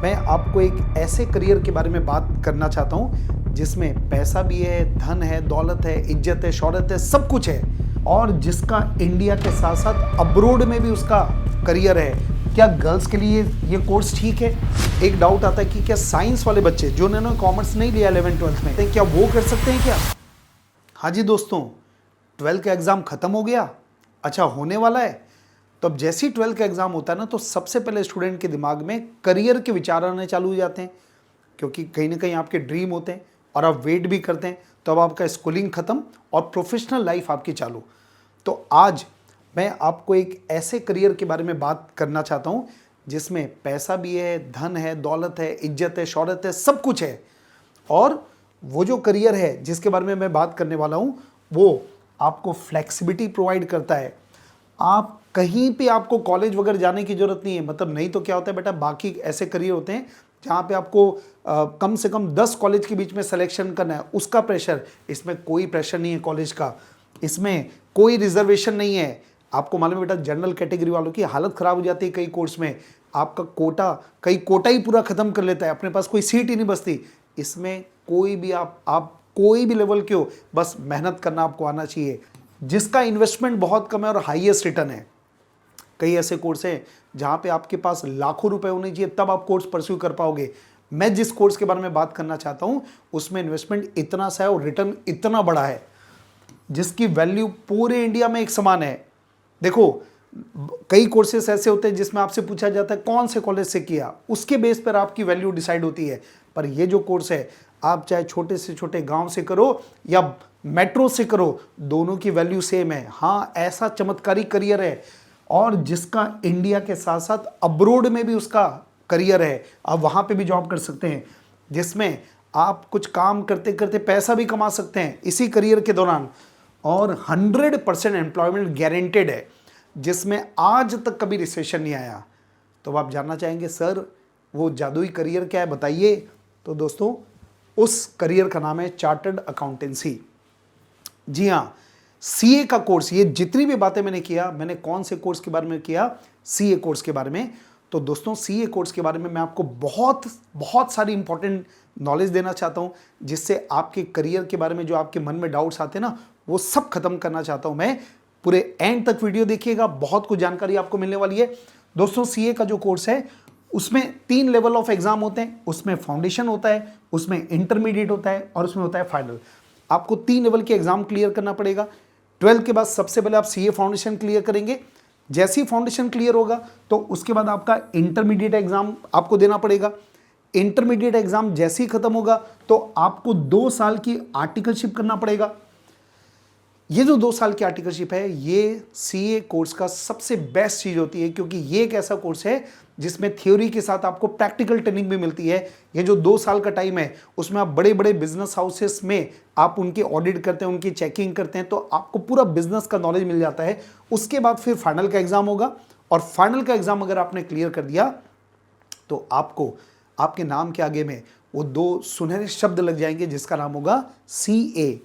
मैं आपको एक ऐसे करियर के बारे में बात करना चाहता हूँ जिसमें पैसा भी है, धन है, दौलत है, इज्जत है, शौहरत है, सब कुछ है और जिसका इंडिया के साथ साथ अब्रोड में भी उसका करियर है। क्या गर्ल्स के लिए ये कोर्स ठीक है? एक डाउट आता है कि क्या साइंस वाले बच्चे जो उन्होंने कॉमर्स नहीं लिया 11th-12th में, क्या वो कर सकते हैं क्या? हाँ जी दोस्तों, 12th का एग्ज़ाम ख़त्म हो गया, अच्छा होने वाला है। तो अब जैसे ही 12th का एग्ज़ाम होता है ना, तो सबसे पहले स्टूडेंट के दिमाग में करियर के विचार आने चालू हो जाते हैं, क्योंकि कहीं ना कहीं आपके ड्रीम होते हैं और आप वेट भी करते हैं। तो अब आपका स्कूलिंग ख़त्म और प्रोफेशनल लाइफ आपकी चालू। तो आज मैं आपको एक ऐसे करियर के बारे में बात करना चाहता हूँ जिसमें पैसा भी है, धन है, दौलत है, इज्जत है, शौहरत है, सब कुछ है। और वो जो करियर है जिसके बारे में मैं बात करने वाला हूँ, वो आपको फ्लेक्सिबिलिटी प्रोवाइड करता है। आप कहीं पे आपको कॉलेज वगैरह जाने की ज़रूरत नहीं है। मतलब नहीं तो क्या होता है बेटा, बाकी ऐसे करियर होते हैं जहाँ पे आपको कम से कम 10 कॉलेज के बीच में सिलेक्शन करना है, उसका प्रेशर। इसमें कोई प्रेशर नहीं है कॉलेज का, इसमें कोई रिजर्वेशन नहीं है। आपको मालूम है बेटा, जनरल कैटेगरी वालों की हालत ख़राब हो जाती है कई कोर्स में। आपका कई कोटा ही पूरा ख़त्म कर लेता है, अपने पास कोई सीट ही नहीं बचती। इसमें कोई भी आप कोई भी लेवल के हो, बस मेहनत करना आपको आना चाहिए, जिसका इन्वेस्टमेंट बहुत कम है और हाईएस्ट रिटर्न है। कई ऐसे कोर्स हैं जहाँ पे आपके पास लाखों रुपए होने चाहिए, तब आप कोर्स परस्यू कर पाओगे। मैं जिस कोर्स के बारे में बात करना चाहता हूँ उसमें इन्वेस्टमेंट इतना सा है और रिटर्न इतना बड़ा है, जिसकी वैल्यू पूरे इंडिया में एक समान है। देखो, कई कोर्सेस ऐसे होते हैं जिसमें आपसे पूछा जाता है कौन से कॉलेज से किया, उसके बेस पर आपकी वैल्यू डिसाइड होती है। पर ये जो कोर्स है, आप चाहे छोटे से छोटे गांव से करो या मेट्रो से करो, दोनों की वैल्यू सेम है। हाँ, ऐसा चमत्कारी करियर है और जिसका इंडिया के साथ साथ अब्रोड में भी उसका करियर है। आप वहाँ पे भी जॉब कर सकते हैं, जिसमें आप कुछ काम करते करते पैसा भी कमा सकते हैं इसी करियर के दौरान। और 100% एम्प्लॉयमेंट गारंटेड है, जिसमें आज तक कभी रिसेशन नहीं आया। तो आप जानना चाहेंगे सर वो जादुई करियर क्या है, बताइए। तो दोस्तों, उस करियर का नाम है चार्टर्ड अकाउंटेंसी। जी हाँ, सीए का कोर्स। ये जितनी भी बातें मैंने किया, मैंने कौन से कोर्स के बारे में किया? सीए कोर्स के बारे में। तो दोस्तों, सीए कोर्स के बारे में मैं आपको बहुत सारी इंपॉर्टेंट नॉलेज देना चाहता हूं, जिससे आपके करियर के बारे में जो आपके मन में डाउट्स आते हैं ना, वो सब खत्म करना चाहता हूं मैं। पूरे एंड तक वीडियो देखिएगा, बहुत कुछ जानकारी आपको मिलने वाली है। दोस्तों, सीए का जो कोर्स है उसमें 3 लेवल ऑफ एग्जाम होते हैं। उसमें फाउंडेशन होता है, उसमें इंटरमीडिएट होता है और उसमें होता है फाइनल। आपको 3 लेवल के एग्जाम क्लियर करना पड़ेगा। 12th के बाद सबसे पहले आप सीए फाउंडेशन क्लियर करेंगे। जैसे ही फाउंडेशन क्लियर होगा तो उसके बाद आपका इंटरमीडिएट एग्जाम आपको देना पड़ेगा। इंटरमीडिएट एग्जाम जैसे ही खत्म होगा तो आपको 2 साल की आर्टिकलशिप करना पड़ेगा। ये जो 2 साल की आर्टिकलशिप है, ये सीए कोर्स का सबसे बेस्ट चीज़ होती है, क्योंकि ये एक ऐसा कोर्स है जिसमें थ्योरी के साथ आपको प्रैक्टिकल ट्रेनिंग भी मिलती है। ये जो 2 साल का टाइम है, उसमें आप बड़े बड़े बिजनेस हाउसेस में आप उनकी ऑडिट करते हैं, उनकी चेकिंग करते हैं, तो आपको पूरा बिजनेस का नॉलेज मिल जाता है। उसके बाद फिर फाइनल का एग्जाम होगा और फाइनल का एग्जाम अगर आपने क्लियर कर दिया तो आपको आपके नाम के आगे में वो 2 सुनहरे शब्द लग जाएंगे, जिसका नाम होगा सीए।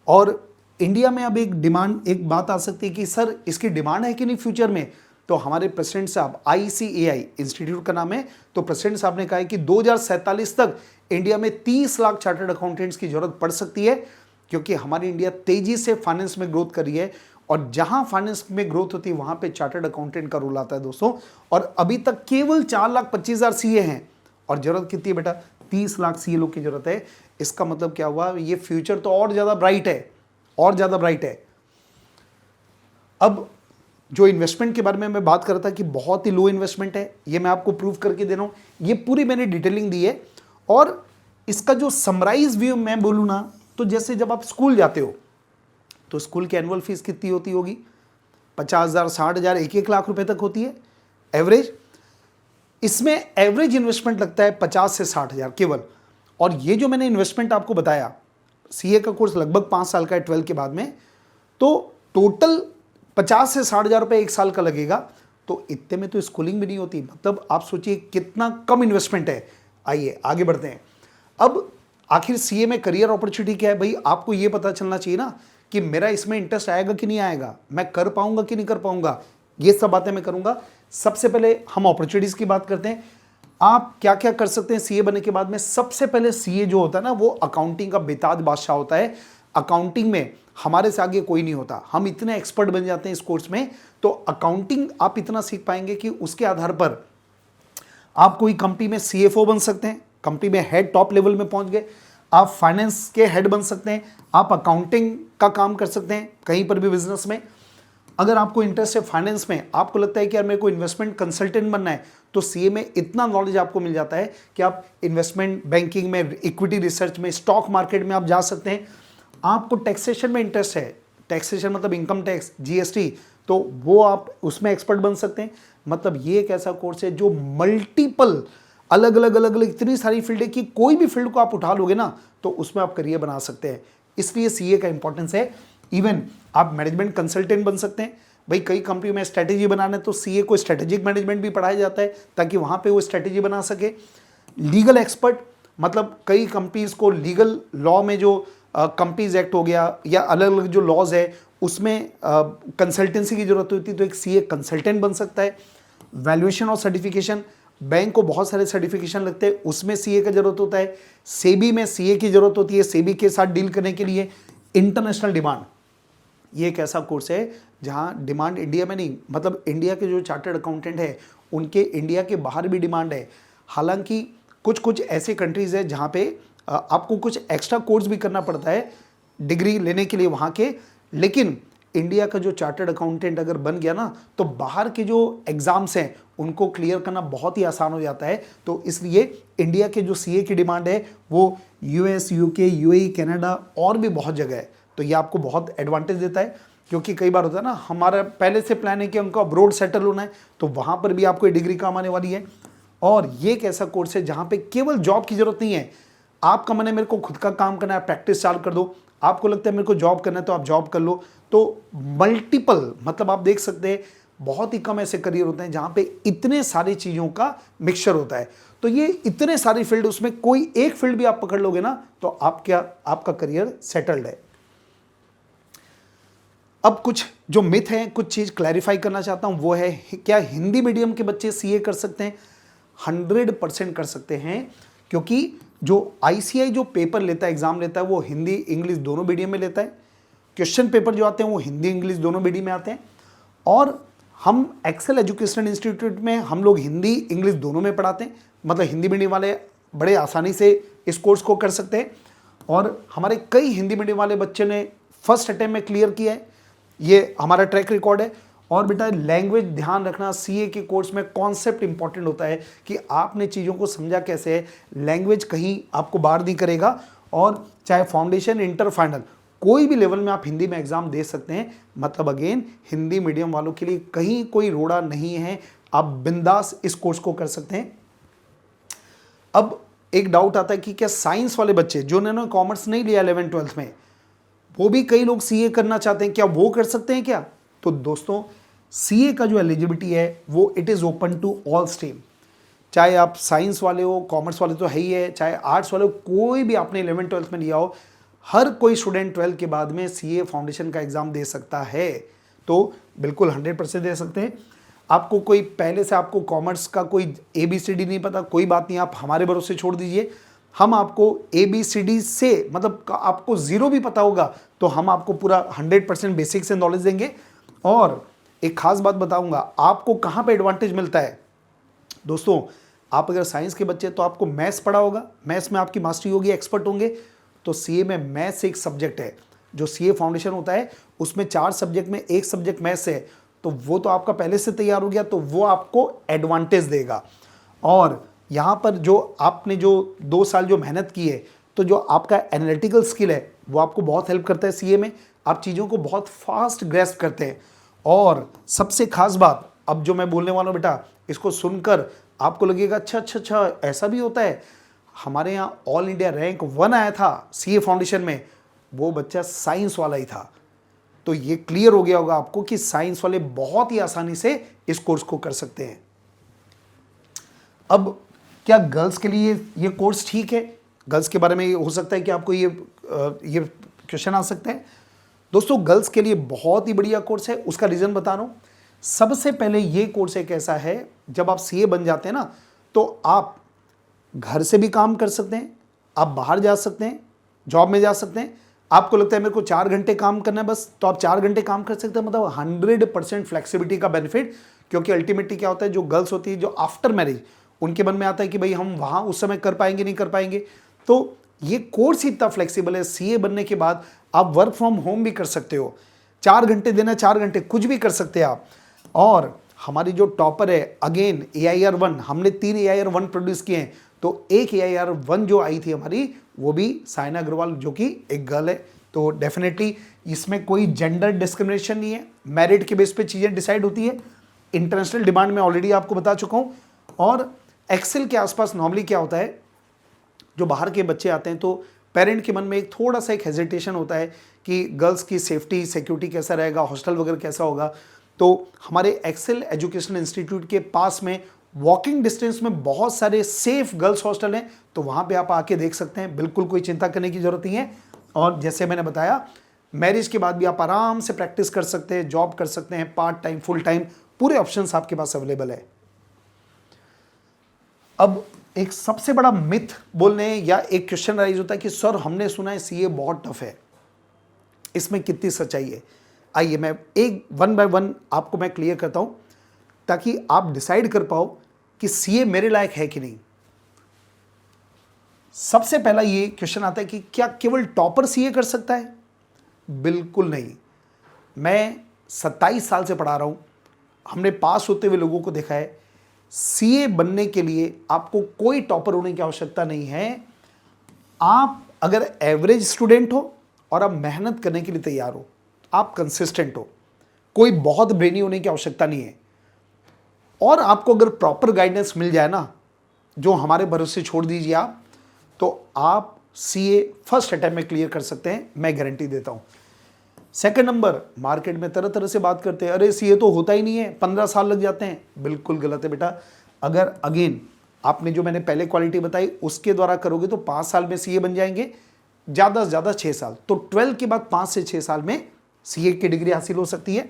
और इंडिया में अब एक बात आ सकती है कि सर इसकी डिमांड है कि नहीं फ्यूचर में? तो हमारे प्रेसिडेंट साहब, ICAI इंस्टीट्यूट का नाम है, तो प्रेसिडेंट साहब ने कहा है कि 2047 तक इंडिया में 30 लाख चार्टर्ड अकाउंटेंट्स की जरूरत पड़ सकती है, क्योंकि हमारी इंडिया तेजी से फाइनेंस में ग्रोथ कर रही है और जहां फाइनेंस में ग्रोथ होती है वहां पे चार्टर्ड अकाउंटेंट का रोल आता है दोस्तों। और अभी तक केवल 4,25,000 सीए हैं और जरूरत कितनी है बेटा? 30 लाख सीए लोग की जरूरत है। इसका मतलब क्या हुआ? ये फ्यूचर तो और ज्यादा ब्राइट है, और ज्यादा ब्राइट है। अब जो इन्वेस्टमेंट के बारे में मैं बात कर रहा था कि बहुत ही लो इन्वेस्टमेंट है, ये मैं आपको प्रूव करके दे रहा हूं। ये पूरी मैंने डिटेलिंग दी है। और इसका जो समराइज व्यू मैं बोलूं ना, तो जैसे जब आप स्कूल जाते हो तो स्कूल की एनुअल फीस कितनी होती होगी? 50,000, 60,000, 1-1 लाख रुपए तक होती है एवरेज। इसमें एवरेज इन्वेस्टमेंट लगता है 50 से 60,000 केवल। और ये जो मैंने इन्वेस्टमेंट आपको बताया, सीए का कोर्स लगभग 5 साल का है 12 के बाद में, तो टोटल 50 से 60,000 रुपये 1 साल का लगेगा। तो इतने में तो स्कूलिंग भी नहीं होती। मतलब आप सोचिए कितना कम इन्वेस्टमेंट है। आइए आगे बढ़ते हैं। अब आखिर सीए में करियर अपॉर्चुनिटी क्या है भाई? आपको ये पता चलना चाहिए ना कि मेरा इसमें इंटरेस्ट आएगा कि नहीं आएगा, मैं कर पाऊंगा कि नहीं कर पाऊंगा। ये सब बातें मैं करूंगा। सबसे पहले हम अपॉर्चुनिटीज की बात करते हैं। आप क्या क्या कर सकते हैं सीए बनने के बाद में? सबसे पहले सीए जो होता है ना, वो अकाउंटिंग का बेताज बादशाह होता है। अकाउंटिंग में हमारे से आगे कोई नहीं होता, हम इतने एक्सपर्ट बन जाते हैं इस कोर्स में। तो अकाउंटिंग आप इतना सीख पाएंगे कि उसके आधार पर आप कोई कंपनी में सीएफओ बन सकते हैं, कंपनी में हेड टॉप लेवल में पहुंच गए, आप फाइनेंस के हेड बन सकते हैं, आप अकाउंटिंग का काम कर सकते हैं कहीं पर भी बिजनेस में। अगर आपको इंटरेस्ट है फाइनेंस में, आपको लगता है कि यार मेरे को इन्वेस्टमेंट कंसल्टेंट बनना है, तो सीए में इतना नॉलेज आपको मिल जाता है कि आप इन्वेस्टमेंट बैंकिंग में, इक्विटी रिसर्च में, स्टॉक मार्केट में आप जा सकते हैं। आपको टैक्सेशन में इंटरेस्ट है, टैक्सेशन मतलब इनकम टैक्स, जीएसटी, तो वो आप उसमें एक्सपर्ट बन सकते हैं। मतलब ये एक ऐसा कोर्स है जो मल्टीपल अलग अलग इतनी सारी फील्ड है कि कोई भी फील्ड को आप उठा लोगे ना तो उसमें आप करियर बना सकते हैं। इसलिए सीए का इंपॉर्टेंस है। इवन आप मैनेजमेंट कंसल्टेंट बन सकते हैं। भाई कई कंपनी में स्ट्रेटेजी बनाना है तो सीए को स्ट्रेटेजिक मैनेजमेंट भी पढ़ाया जाता है ताकि वहां पे वो स्ट्रेटेजी बना सके। लीगल एक्सपर्ट, मतलब कई कंपनीज को लीगल लॉ में जो कंपनीज एक्ट हो गया या अलग अलग जो लॉज है उसमें कंसल्टेंसी की जरूरत होती है, तो एक सीए कंसल्टेंट बन सकता है। वैल्यूएशन और सर्टिफिकेशन, बैंक को बहुत सारे सर्टिफिकेशन लगते हैं, उसमें सीए का जरूरत होता है। सेबी में सीए की जरूरत होती है, सेबी के साथ डील करने के लिए। इंटरनेशनल डिमांड, ये एक ऐसा कोर्स है जहां डिमांड इंडिया में नहीं, मतलब इंडिया के जो चार्टर्ड अकाउंटेंट है उनके इंडिया के बाहर भी डिमांड है। हालांकि कुछ कुछ ऐसे कंट्रीज है जहां पे आपको कुछ एक्स्ट्रा कोर्स भी करना पड़ता है डिग्री लेने के लिए वहां के, लेकिन इंडिया का जो चार्टर्ड अकाउंटेंट अगर बन गया ना तो बाहर के जो एग्जाम्स हैं उनको क्लियर करना बहुत ही आसान हो जाता है। तो इसलिए इंडिया के जो सीए की डिमांड है वो यूएस, यूके, यूएई, कनाडा और भी बहुत जगह है। तो ये आपको बहुत एडवांटेज देता है, क्योंकि कई बार होता है ना हमारा पहले से प्लान है कि उनको अब्रॉड सेटल होना है, तो वहां पर भी आपको डिग्री काम आने वाली है। और ये एक ऐसा कोर्स है जहां पे केवल जॉब की जरूरत नहीं है। आपका मन है मेरे को खुद का काम करना है, प्रैक्टिस चालू कर दो। आपको लगता है मेरे को जॉब करना है तो आप जॉब कर लो। तो मल्टीपल, मतलब आप देख सकते हैं बहुत ही कम ऐसे करियर होते हैं जहां पे इतने सारी चीजों का मिक्सचर होता है। तो ये इतने सारी फील्ड, उसमें कोई एक फील्ड भी आप पकड़ लोगे ना तो आपका करियर सेटल्ड है। अब कुछ जो मिथ है, कुछ चीज क्लैरिफाई करना चाहता हूं, वो है क्या हिंदी मीडियम के बच्चे सीए कर सकते हैं? 100% कर सकते हैं, क्योंकि जो आईसीआई जो पेपर लेता है, एग्जाम लेता है, वो हिंदी इंग्लिश दोनों मीडियम में लेता है। क्वेश्चन पेपर जो आते हैं वो हिंदी इंग्लिश दोनों मीडियम में आते हैं। और हम एक्सेल एजुकेशनल इंस्टीट्यूट में हम लोग हिंदी इंग्लिश दोनों में पढ़ाते हैं, मतलब हिंदी मीडियम वाले बड़े आसानी से इस कोर्स को कर सकते हैं। और हमारे कई हिंदी मीडियम वाले बच्चे ने फर्स्ट अटेम्प्ट में क्लियर किया है, ये हमारा ट्रैक रिकॉर्ड है। और बेटा लैंग्वेज ध्यान रखना, सीए के कोर्स में कॉन्सेप्ट इंपॉर्टेंट होता है कि आपने चीज़ों को समझा कैसे है। लैंग्वेज कहीं आपको बाहर नहीं करेगा। और चाहे फाउंडेशन, इंटर, फाइनल, कोई भी लेवल में आप हिंदी में एग्जाम दे सकते हैं। मतलब अगेन हिंदी मीडियम वालों के लिए कहीं कोई रोड़ा नहीं है, आप बिंदास इस कोर्स को कर सकते हैं। अब एक डाउट आता है कि क्या साइंस वाले बच्चे जो उन्होंने कॉमर्स नहीं लिया 11th-12th में, वो भी कई लोग सीए करना चाहते हैं, क्या वो कर सकते हैं क्या? तो दोस्तों सीए का जो एलिजिबिलिटी है वो it is open to all stream. चाहे आप साइंस वाले हो, कॉमर्स वाले तो है ही है, चाहे आर्ट्स वाले हो, कोई भी आपने 11th-12th में लिया हो, हर कोई स्टूडेंट 12th के बाद में सीए फाउंडेशन का एग्जाम दे सकता है। तो बिल्कुल 100% दे सकते हैं। आपको कोई पहले से आपको कॉमर्स का कोई ABCD नहीं पता, कोई बात नहीं, आप हमारे भरोसे छोड़ दीजिए। हम आपको ABCD से, मतलब आपको जीरो भी पता होगा तो हम आपको पूरा 100% बेसिक से नॉलेज देंगे। और एक खास बात बताऊंगा, आपको कहाँ पे एडवांटेज मिलता है दोस्तों। आप अगर साइंस के बच्चे तो आपको मैथ्स पढ़ा होगा, मैथ्स में आपकी मास्टरी होगी, एक्सपर्ट होंगे। तो सीए में मैथ्स एक सब्जेक्ट है। जो सीए फाउंडेशन होता है उसमें 4 सब्जेक्ट में एक सब्जेक्ट मैथ्स है, तो वो तो आपका पहले से तैयार हो गया, तो वो आपको एडवांटेज देगा। और यहाँ पर जो आपने जो 2 साल जो मेहनत की है, तो जो आपका एनालिटिकल स्किल है वो आपको बहुत हेल्प करता है सीए में। आप चीज़ों को बहुत फास्ट ग्रैस्प करते हैं। और सबसे खास बात, अब जो मैं बोलने वाला हूँ बेटा, इसको सुनकर आपको लगेगा अच्छा ऐसा भी होता है। हमारे यहाँ ऑल इंडिया रैंक 1 आया था सीए फाउंडेशन में, वो बच्चा साइंस वाला ही था। तो ये क्लियर हो गया होगा आपको कि साइंस वाले बहुत ही आसानी से इस कोर्स को कर सकते हैं। अब क्या गर्ल्स के लिए ये कोर्स ठीक है? गर्ल्स के बारे में हो सकता है कि आपको ये क्वेश्चन आ सकता है। दोस्तों गर्ल्स के लिए बहुत ही बढ़िया कोर्स है, उसका रीज़न बता रहा हूँ। सबसे पहले ये कोर्स एक ऐसा है, जब आप सीए बन जाते हैं ना, तो आप घर से भी काम कर सकते हैं, आप बाहर जा सकते हैं, जॉब में जा सकते हैं। आपको लगता है मेरे को 4 घंटे काम करना है बस, तो आप 4 घंटे काम कर सकते हैं। मतलब 100% फ्लेक्सिबिलिटी का बेनिफिट, क्योंकि अल्टीमेटली क्या होता है, जो गर्ल्स होती है जो आफ्टर मैरिज, उनके मन में आता है कि भाई हम वहाँ उस समय कर पाएंगे नहीं कर पाएंगे। तो ये कोर्स ही इतना फ्लेक्सिबल है, सीए बनने के बाद आप वर्क फ्रॉम होम भी कर सकते हो, 4 घंटे देना, 4 घंटे कुछ भी कर सकते हैं आप। और हमारी जो टॉपर है अगेन AIR-1, हमने 3 AIR-1 प्रोड्यूस किए हैं, तो एक AIR-1 जो आई थी हमारी, वो भी साइना अग्रवाल जो कि एक गर्ल है। तो डेफिनेटली इसमें कोई जेंडर डिस्क्रिमिनेशन नहीं है, मेरिट के बेस पे चीज़ें डिसाइड होती है। इंटरनेशनल डिमांड में ऑलरेडी आपको बता चुका हूँ। और एक्सेल के आसपास नॉर्मली क्या होता है, जो बाहर के बच्चे आते हैं तो पेरेंट के मन में एक थोड़ा सा एक हेजिटेशन होता है कि गर्ल्स की सेफ्टी सिक्योरिटी कैसा रहेगा, हॉस्टल वगैरह कैसा होगा। तो हमारे एक्सेल एजुकेशनल इंस्टीट्यूट के पास में वॉकिंग डिस्टेंस में बहुत सारे सेफ गर्ल्स हॉस्टल हैं, तो वहाँ पे आप आके देख सकते हैं, बिल्कुल कोई चिंता करने की ज़रूरत नहीं है। और जैसे मैंने बताया, मैरिज के बाद भी आप आराम से प्रैक्टिस कर सकते हैं, जॉब कर सकते हैं, पार्ट टाइम फुल टाइम, पूरे ऑप्शंस आपके पास अवेलेबल है। अब एक सबसे बड़ा मिथ बोलने या एक क्वेश्चन राइज होता है कि सर हमने सुना है सीए बहुत टफ है, इसमें कितनी सच्चाई है? आइए मैं एक 1 बाय 1 आपको मैं क्लियर करता हूं, ताकि आप डिसाइड कर पाओ कि सीए मेरे लायक है कि नहीं। सबसे पहला ये क्वेश्चन आता है कि क्या केवल टॉपर सीए कर सकता है? बिल्कुल नहीं। मैं 27 साल से पढ़ा रहा हूं, हमने पास होते हुए लोगों को देखा है। सीए बनने के लिए आपको कोई टॉपर होने की आवश्यकता नहीं है। आप अगर एवरेज स्टूडेंट हो और आप मेहनत करने के लिए तैयार हो, आप कंसिस्टेंट हो, कोई बहुत ब्रेनी होने की आवश्यकता नहीं है। और आपको अगर प्रॉपर गाइडेंस मिल जाए ना, जो हमारे भरोसे छोड़ दीजिए आप, तो आप सीए फर्स्ट अटेम्प्ट में क्लियर कर सकते हैं, मैं गारंटी देता हूं। सेकंड नंबर, मार्केट में तरह तरह से बात करते हैं, अरे सीए तो होता ही नहीं है, 15 साल लग जाते हैं। बिल्कुल गलत है बेटा। अगर अगेन आपने जो मैंने पहले क्वालिटी बताई उसके द्वारा करोगे तो 5 साल में सीए बन जाएंगे, ज़्यादा से ज़्यादा 6 साल। तो 12 के बाद 5 से 6 साल में सीए की डिग्री हासिल हो सकती है।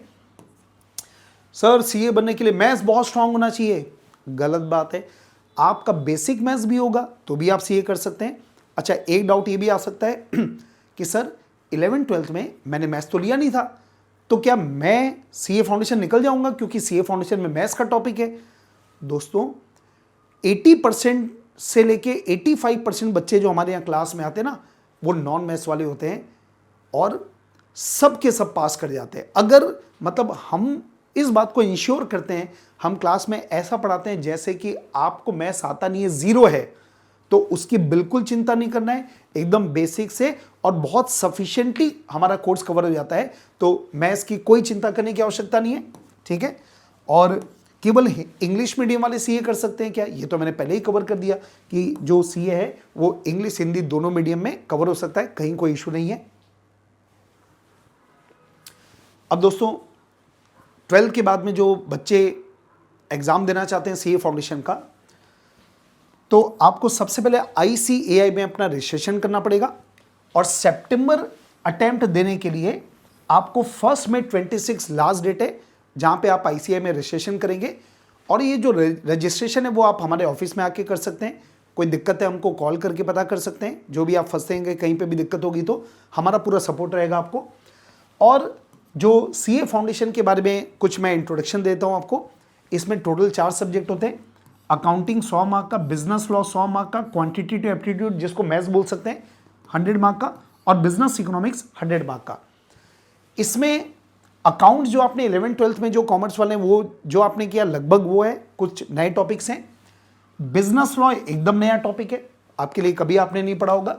सर सीए बनने के लिए मैथ्स बहुत स्ट्रांग होना चाहिए, गलत बात है। आपका बेसिक मैथ्स भी होगा तो भी आप सीए कर सकते हैं। अच्छा, एक डाउट ये भी आ सकता है कि सर 11th-12th में मैंने मैथ्स तो लिया नहीं था, तो क्या मैं सीए फाउंडेशन निकल जाऊंगा क्योंकि सीए फाउंडेशन में मैथ्स का टॉपिक है? दोस्तों 80% से लेके 85% बच्चे जो हमारे यहाँ क्लास में आते हैं ना, वो नॉन मैथ्स वाले होते हैं और सब के सब पास कर जाते हैं। अगर मतलब हम इस बात को इंश्योर करते हैं, हम क्लास में ऐसा पढ़ाते हैं जैसे कि आपको मैथ्स आता नहीं है, जीरो है, तो उसकी बिल्कुल चिंता नहीं करना है। एकदम बेसिक से और बहुत सफिशिएंटली हमारा कोर्स कवर हो जाता है, तो मैथ्स की कोई चिंता करने की आवश्यकता नहीं है, ठीक है। और केवल इंग्लिश मीडियम वाले सीए कर सकते हैं क्या? ये तो मैंने पहले ही कवर कर दिया कि जो सीए है वो इंग्लिश हिंदी दोनों मीडियम में कवर हो सकता है, कहीं कोई इशू नहीं है। अब दोस्तों 12 के बाद में जो बच्चे एग्जाम देना चाहते हैं सीए फाउंडेशन का, तो आपको सबसे पहले ICAI में अपना रजिस्ट्रेशन करना पड़ेगा और सितंबर अटेम्प्ट देने के लिए आपको 1 मई 26 लास्ट डेट है, जहां पे आप ICAI में रजिस्ट्रेशन करेंगे। और ये जो रजिस्ट्रेशन है वो आप हमारे ऑफिस में आके कर सकते हैं। कोई दिक्कत है हमको कॉल करके पता कर सकते हैं, जो भी आप फंसेंगे, कहीं पे भी दिक्कत होगी तो हमारा पूरा सपोर्ट रहेगा आपको। और जो सीए फाउंडेशन के बारे में कुछ मैं इंट्रोडक्शन देता हूं आपको। इसमें टोटल 4 सब्जेक्ट होते हैं। अकाउंटिंग 100 मार्क का, बिजनेस लॉ 100 मार्क का, क्वांटिटेटिव एप्टीट्यूड जिसको मैथ्स बोल सकते हैं 100 मार्क का, और बिजनेस इकोनॉमिक्स 100 मार्क का। इसमें अकाउंट जो आपने 11th-12th में जो कॉमर्स वाले हैं वो जो आपने किया लगभग वो है, कुछ नए टॉपिक्स हैं। बिजनेस लॉ एकदम नया टॉपिक है, आपके लिए कभी आपने नहीं पढ़ा होगा।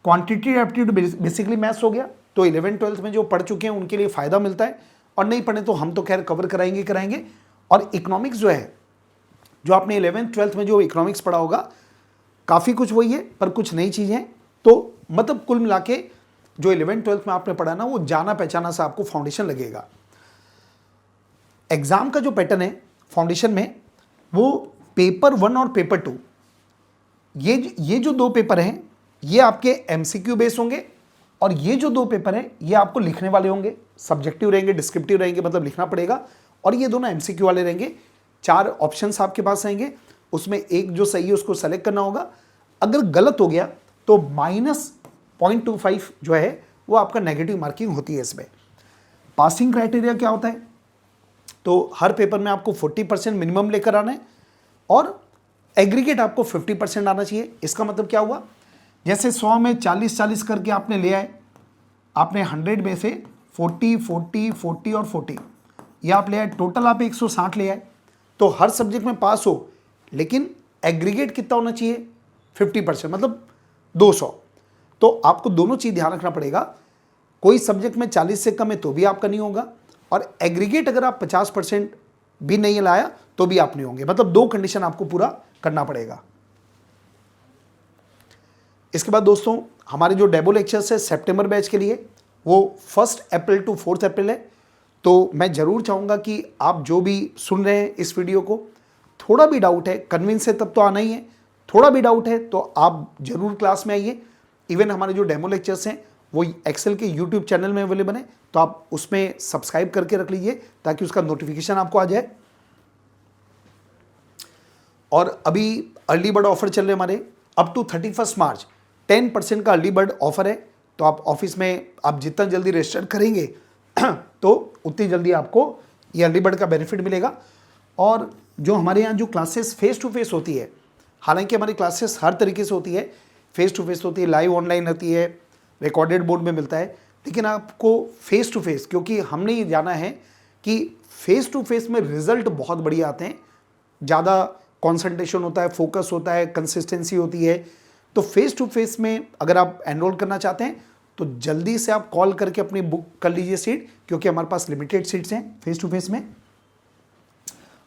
क्वांटिटेटिव एप्टीट्यूड बेसिकली मैथ्स हो गया, तो 11th-12th में जो पढ़ चुके हैं उनके लिए फ़ायदा मिलता है, और नहीं पढ़े तो हम तो खैर कवर कराएंगे। और इकोनॉमिक्स जो है, जो आपने 11th-12th में जो इकोनॉमिक्स पढ़ा होगा, काफ़ी कुछ वही है पर कुछ नई चीज़ें हैं। तो मतलब कुल मिला के जो 11th-12th में आपने पढ़ा ना, वो जाना पहचाना सा आपको फाउंडेशन लगेगा। एग्जाम का जो पैटर्न है फाउंडेशन में, वो पेपर 1 और पेपर 2, ये जो 2 पेपर हैं ये आपके MCQ बेस होंगे, और ये जो 2 पेपर हैं ये आपको लिखने वाले होंगे। सब्जेक्टिव रहेंगे, डिस्क्रिप्टिव रहेंगे, मतलब लिखना पड़ेगा, और ये दोनों MCQ वाले रहेंगे। 4 ऑप्शंस आपके पास रहेंगे, उसमें एक जो सही है उसको सेलेक्ट करना होगा। अगर गलत हो गया तो -0.25 जो है वो आपका नेगेटिव मार्किंग होती है इसमें। पासिंग क्राइटेरिया क्या होता है? तो हर पेपर में आपको 40% मिनिमम लेकर आना है और एग्रीगेट आपको 50% आना चाहिए। इसका मतलब क्या हुआ? जैसे 100 में 40-40 करके आपने ले आए, आपने 100 में से 40, 40, 40 और 40 ये आप ले आए, टोटल आप 160 ले आए, तो हर सब्जेक्ट में पास हो, लेकिन एग्रीगेट कितना होना चाहिए? 50%, मतलब 200। तो आपको दोनों चीज़ ध्यान रखना पड़ेगा, कोई सब्जेक्ट में 40 से कम है तो भी आपका नहीं होगा, और एग्रीगेट अगर आप 50% भी नहीं लाया तो भी आप नहीं होंगे। मतलब दो कंडीशन आपको पूरा करना पड़ेगा। इसके बाद दोस्तों हमारे जो डेमो लेक्चर्स है सितंबर बैच के लिए वो 1 अप्रैल टू 4 अप्रैल है। तो मैं ज़रूर चाहूँगा कि आप जो भी सुन रहे हैं इस वीडियो को, थोड़ा भी डाउट है, कन्विंस है तब तो आना ही है, थोड़ा भी डाउट है तो आप ज़रूर क्लास में आइए। इवन हमारे जो डेमो लेक्चर्स हैं वो एक्सेल के यूट्यूब चैनल में अवेलेबल है, तो आप उसमें सब्सक्राइब करके रख लीजिए ताकि उसका नोटिफिकेशन आपको आ जाए। और अभी अर्ली बर्ड ऑफर चल रहे हैं हमारे अप टू 31 मार्च, 10% का अर्ली बर्ड ऑफर है। तो आप ऑफिस में आप जितना जल्दी रजिस्टर करेंगे तो उतनी जल्दी आपको ये अर्ली बर्ड का बेनिफिट मिलेगा। और जो हमारे यहाँ जो क्लासेस फेस टू फेस होती है, हालांकि हमारी क्लासेस हर तरीके से होती है, फेस टू फेस होती है, लाइव ऑनलाइन होती है, रिकॉर्डेड बोर्ड में मिलता है, लेकिन आपको फेस टू फेस, क्योंकि हमने ये जाना है कि फेस टू फेस में रिजल्ट बहुत बढ़िया आते हैं, ज़्यादा कॉन्सेंट्रेशन होता है, फोकस होता है, कंसिस्टेंसी होती है। तो फेस टू फेस में अगर आप एनरोल करना चाहते हैं तो जल्दी से आप कॉल करके अपनी बुक कर लीजिए सीट, क्योंकि हमारे पास लिमिटेड सीट्स हैं फेस टू फेस में।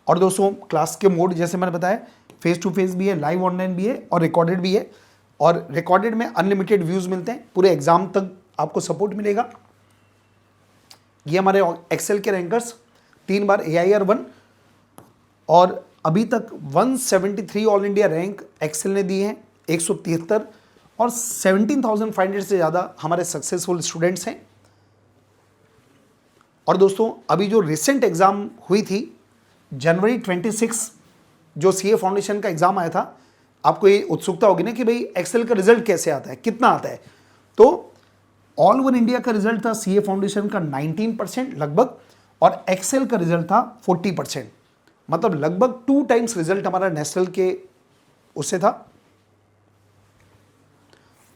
और दोस्तों क्लास के मोड जैसे मैंने बताया, फेस टू फेस भी है, लाइव ऑनलाइन भी है और रिकॉर्डेड भी है। और रिकॉर्डेड में अनलिमिटेड व्यूज़ मिलते हैं, पूरे एग्जाम तक आपको सपोर्ट मिलेगा। ये हमारे एक्सेल के रैंकर्स 3 बार AIR 1 और अभी तक 173 ऑल इंडिया रैंक एक्सेल ने दिए हैं, 173 और 17,500 से ज़्यादा हमारे सक्सेसफुल स्टूडेंट्स हैं। और दोस्तों अभी जो रिसेंट एग्ज़ाम हुई थी जनवरी 26, जो CA फाउंडेशन का एग्ज़ाम आया था, आपको ये उत्सुकता होगी ना कि भाई एक्सेल का रिजल्ट कैसे आता है, कितना आता है। तो ऑल ओवर इंडिया का रिजल्ट था CA फाउंडेशन का 19% लगभग, और एक्सेल का रिजल्ट था 40%, मतलब लगभग 2 टाइम्स रिजल्ट हमारा नेशनल के उससे था।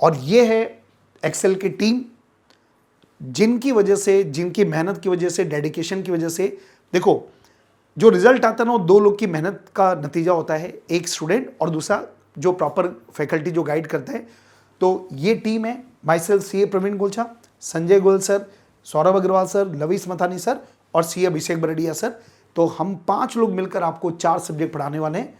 और ये है एक्सेल की टीम, जिनकी वजह से, जिनकी मेहनत की वजह से, डेडिकेशन की वजह से, देखो जो रिजल्ट आता है ना वो 2 लोग की मेहनत का नतीजा होता है, एक स्टूडेंट और दूसरा जो प्रॉपर फैकल्टी जो गाइड करता है। तो ये टीम है, myself CA Praveen Golchha, Sanjay Goyal sir, Saurabh Agarwal sir, Lavis Mathani sir और CA अभिषेक बरडिया सर। तो हम 5 लोग मिलकर आपको 4 सब्जेक्ट पढ़ाने वाले हैं।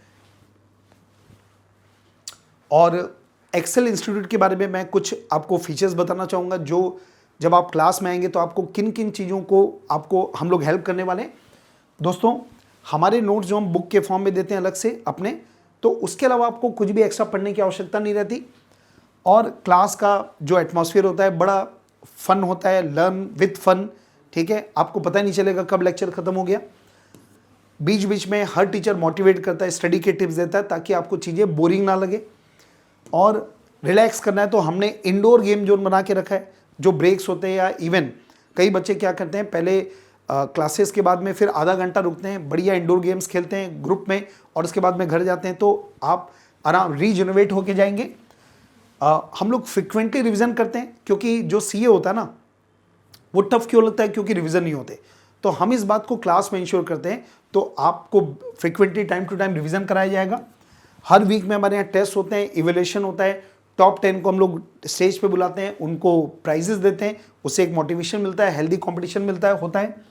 और एक्सेल इंस्टीट्यूट के बारे में मैं कुछ आपको फीचर्स बताना चाहूँगा, जो जब आप क्लास में आएंगे तो आपको किन किन चीज़ों को आपको हम लोग हेल्प करने वाले हैं। दोस्तों हमारे नोट्स जो हम बुक के फॉर्म में देते हैं अलग से अपने, तो उसके अलावा आपको कुछ भी एक्स्ट्रा पढ़ने की आवश्यकता नहीं रहती। और क्लास का जो एटमॉस्फेयर होता है बड़ा फन होता है, लर्न विथ फन, ठीक है। आपको पता ही नहीं चलेगा कब लेक्चर खत्म हो गया। बीच बीच में हर टीचर मोटिवेट करता है, स्टडी के टिप्स देता है ताकि आपको चीज़ें बोरिंग ना लगे। और रिलैक्स करना है तो हमने इंडोर गेम जोन बना के रखा है, जो ब्रेक्स होते हैं, या इवन कई बच्चे क्या करते हैं, पहले क्लासेस के बाद में फिर आधा घंटा रुकते हैं, बढ़िया इंडोर गेम्स खेलते हैं ग्रुप में, और उसके बाद में घर जाते हैं, तो आप आराम रीजनरेट होके जाएंगे। हम लोग फ्रिक्वेंटली रिवीजन करते हैं, क्योंकि जो CA होता है ना वो टफ क्यों लगता है, क्योंकि रिवीजन नहीं होते। तो हम इस बात को क्लास में इंश्योर करते हैं, तो आपको frequently time to time revision कराया जाएगा। हर वीक में हमारे यहाँ टेस्ट होते हैं, इवेल्यूशन होता है, टॉप 10 को हम लोग स्टेज पे बुलाते हैं, उनको प्राइजेस देते हैं, उससे एक मोटिवेशन मिलता है, हेल्दी कंपटीशन मिलता है, होता है।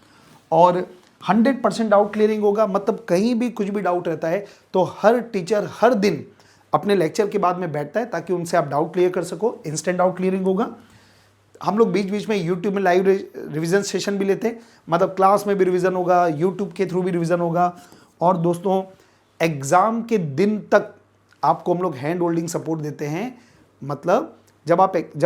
और 100% डाउट क्लियरिंग होगा, मतलब कहीं भी कुछ भी डाउट रहता है तो हर टीचर हर दिन अपने लेक्चर के बाद में बैठता है ताकि उनसे आप डाउट क्लियर कर सको, इंस्टेंट डाउट क्लियरिंग होगा। हम लोग बीच बीच में यूट्यूब में लाइव रिवीजन सेशन भी लेते हैं, मतलब क्लास में भी रिवीजन होगा, यूट्यूब के थ्रू भी रिवीजन होगा। और दोस्तों एग्ज़ाम के दिन तक आपको हम लोग हैंड होल्डिंग सपोर्ट देते हैं, मतलब जब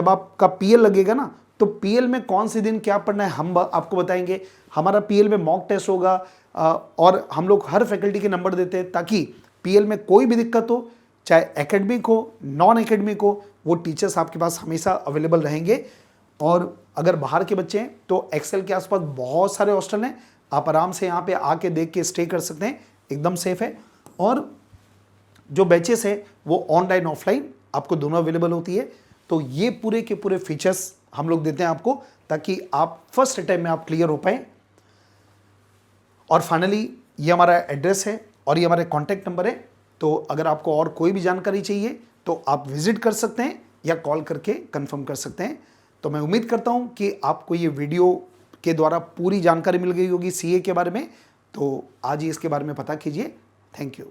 आपका PL लगेगा ना, तो PL में कौन से दिन क्या पढ़ना है हम आपको बताएंगे। हमारा PL में मॉक टेस्ट होगा, और हम लोग हर फैकल्टी के नंबर देते हैं ताकि पीएल में कोई भी दिक्कत हो, चाहे एकेडमिक हो, नॉन एकेडमिक हो, वो टीचर्स आपके पास हमेशा अवेलेबल रहेंगे। और अगर बाहर के बच्चे हैं तो एक्सेल के आसपास बहुत सारे हॉस्टल हैं, आप आराम से यहाँ पे आके देख के स्टे कर सकते हैं, एकदम सेफ है। और जो बैचेस है वो ऑनलाइन ऑफलाइन आपको दोनों अवेलेबल होती है। तो ये पूरे के पूरे फीचर्स हम लोग देते हैं आपको, ताकि आप फर्स्ट टाइम में आप क्लियर हो पाए। और फाइनली ये हमारा एड्रेस है और ये हमारे कॉन्टैक्ट नंबर है। तो अगर आपको और कोई भी जानकारी चाहिए तो आप विजिट कर सकते हैं या कॉल करके कंफर्म कर सकते हैं। तो मैं उम्मीद करता हूं कि आपको ये वीडियो के द्वारा पूरी जानकारी मिल गई होगी सीए के बारे में। तो आज ही इसके बारे में पता कीजिए। Thank you.